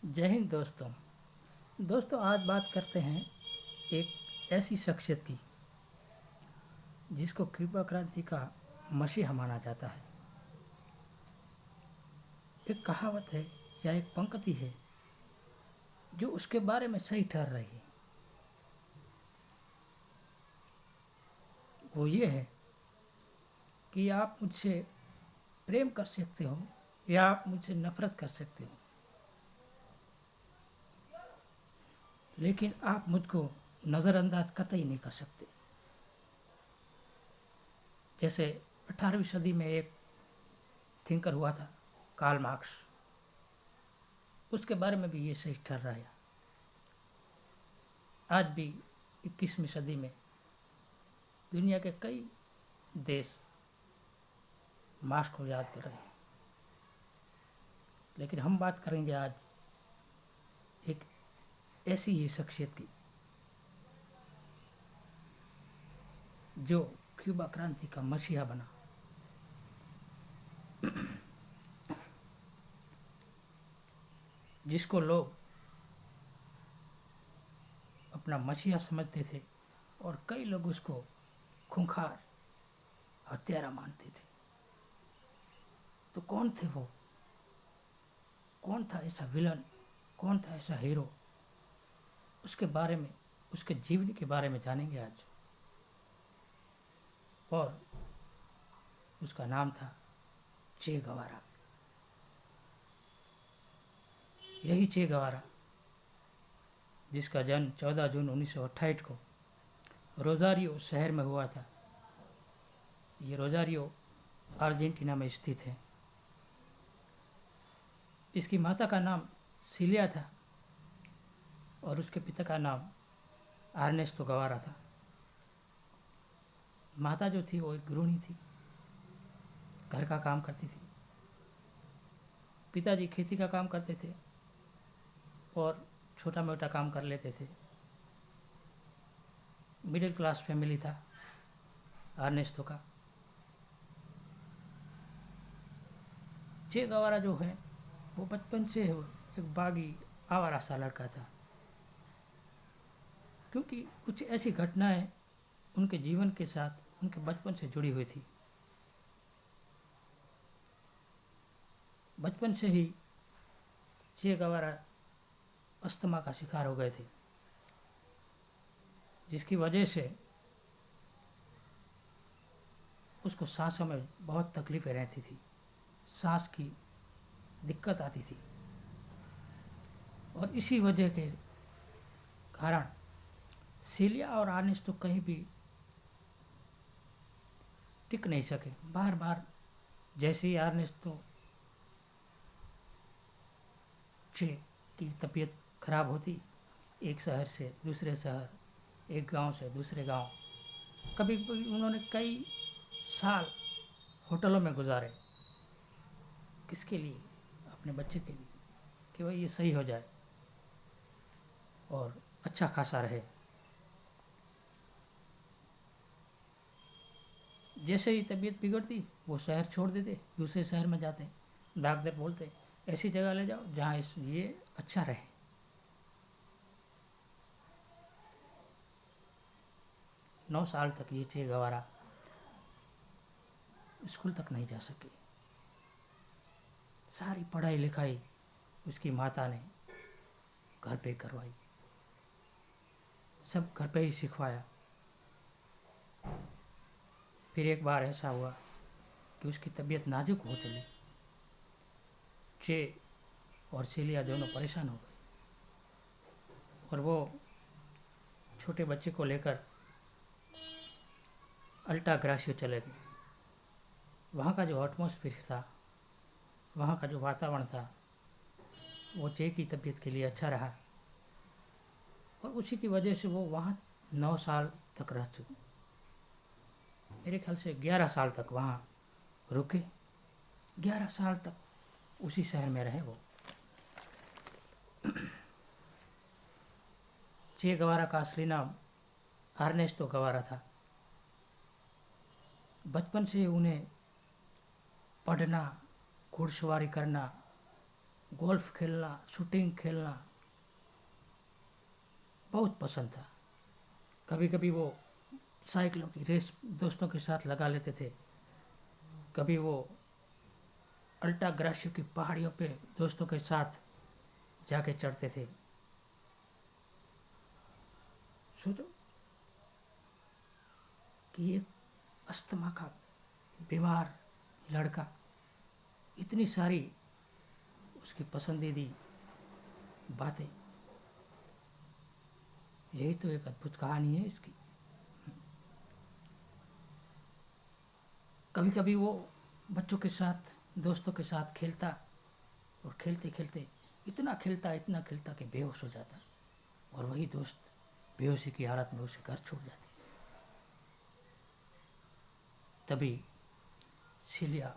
जय हिंद दोस्तों। आज बात करते हैं एक ऐसी शख्सियत की जिसको क्यूबा क्रांति का मसीहा माना जाता है। एक कहावत है या एक पंक्ति है जो उसके बारे में सही ठहर रही है। वो ये है कि आप मुझसे प्रेम कर सकते हो या आप मुझसे नफरत कर सकते हो, लेकिन आप मुझको नज़रअंदाज कतई नहीं कर सकते। जैसे 18वीं सदी में एक थिंकर हुआ था, कार्ल मार्क्स, उसके बारे में भी ये सही ठहर रहा है। आज भी 21वीं सदी में दुनिया के कई देश मार्क्स को याद कर रहे हैं, लेकिन हम बात करेंगे आज एक ऐसी ही शख्सियत की जो क्यूबा क्रांति का मसीहा बना। जिसको लोग अपना मसीहा समझते थे और कई लोग उसको खूंखार हत्यारा मानते थे। तो कौन थे वो? कौन था ऐसा विलन? कौन था ऐसा हीरो? उसके बारे में, उसके जीवन के बारे में जानेंगे आज। और उसका नाम था चे गवारा। यही चे गवारा जिसका जन्म 14 जून 1928 को रोजारियो शहर में हुआ था। ये रोजारियो अर्जेंटीना में स्थित है। इसकी माता का नाम सिलिया था और उसके पिता का नाम आर्नेस्टो गवारा था। माता जो थी वो एक गृहिणी थी, घर का काम करती थी। पिताजी खेती का काम करते थे और छोटा मोटा काम कर लेते थे। मिडिल क्लास फैमिली था आर्नेस्टो का। चे गवारा जो है वो बचपन से एक बागी आवारा सा लड़का था, क्योंकि कुछ ऐसी घटनाएं उनके जीवन के साथ उनके बचपन से जुड़ी हुई थी। बचपन से ही चे गवारा अस्थमा का शिकार हो गए थे, जिसकी वजह से उसको सांसों में बहुत तकलीफ़ें रहती थी, सांस की दिक्कत आती थी। और इसी वजह के कारण सिलिया और आर्नेस्टो कहीं भी टिक नहीं सके। बार बार जैसे ही आर्नेस्टो चे की तबीयत खराब होती, एक शहर से दूसरे शहर, एक गांव से दूसरे गांव, कभी कभी उन्होंने कई साल होटलों में गुजारे। किसके लिए? अपने बच्चे के लिए, कि भाई ये सही हो जाए और अच्छा खासा रहे। जैसे ही तबीयत बिगड़ती वो शहर छोड़ देते, दूसरे शहर में जाते। डॉक्टर बोलते ऐसी जगह ले जाओ जहाँ ये अच्छा रहे। 9 साल तक ये चे गवारा स्कूल तक नहीं जा सके। सारी पढ़ाई लिखाई उसकी माता ने घर पे करवाई, सब घर पे ही सिखवाया। फिर एक बार ऐसा हुआ कि उसकी तबीयत नाजुक हो चली। चे और सिलिया दोनों परेशान हो गए और वो छोटे बच्चे को लेकर अल्टा ग्रासियो चले गए। वहाँ का जो एटमॉस्फेयर था, वहाँ का जो वातावरण था, वो चे की तबीयत के लिए अच्छा रहा और उसी की वजह से वो वहाँ 9 साल तक रह चुके। मेरे ख्याल से 11 साल तक वहाँ रुके। 11 साल तक उसी शहर में रहे वो। चे गवारा का असली नाम आर्नेस्टो गवारा था। बचपन से उन्हें पढ़ना, घुड़सवारी करना गोल्फ खेलना, शूटिंग खेलना बहुत पसंद था। कभी कभी वो साइकिलों की रेस दोस्तों के साथ लगा लेते थे। कभी वो अल्टा ग्रासियो की पहाड़ियों पे दोस्तों के साथ जाके चढ़ते थे। सोचो कि एक अस्थमा का बीमार लड़का, इतनी सारी उसकी पसंदीदी बातें। यही तो एक अद्भुत कहानी है इसकी। कभी कभी वो बच्चों के साथ, दोस्तों के साथ खेलता और खेलते खेलते इतना खेलता कि बेहोश हो जाता, और वही दोस्त बेहोशी की हालत में उसे घर छोड़ जाती। तभी सिलिया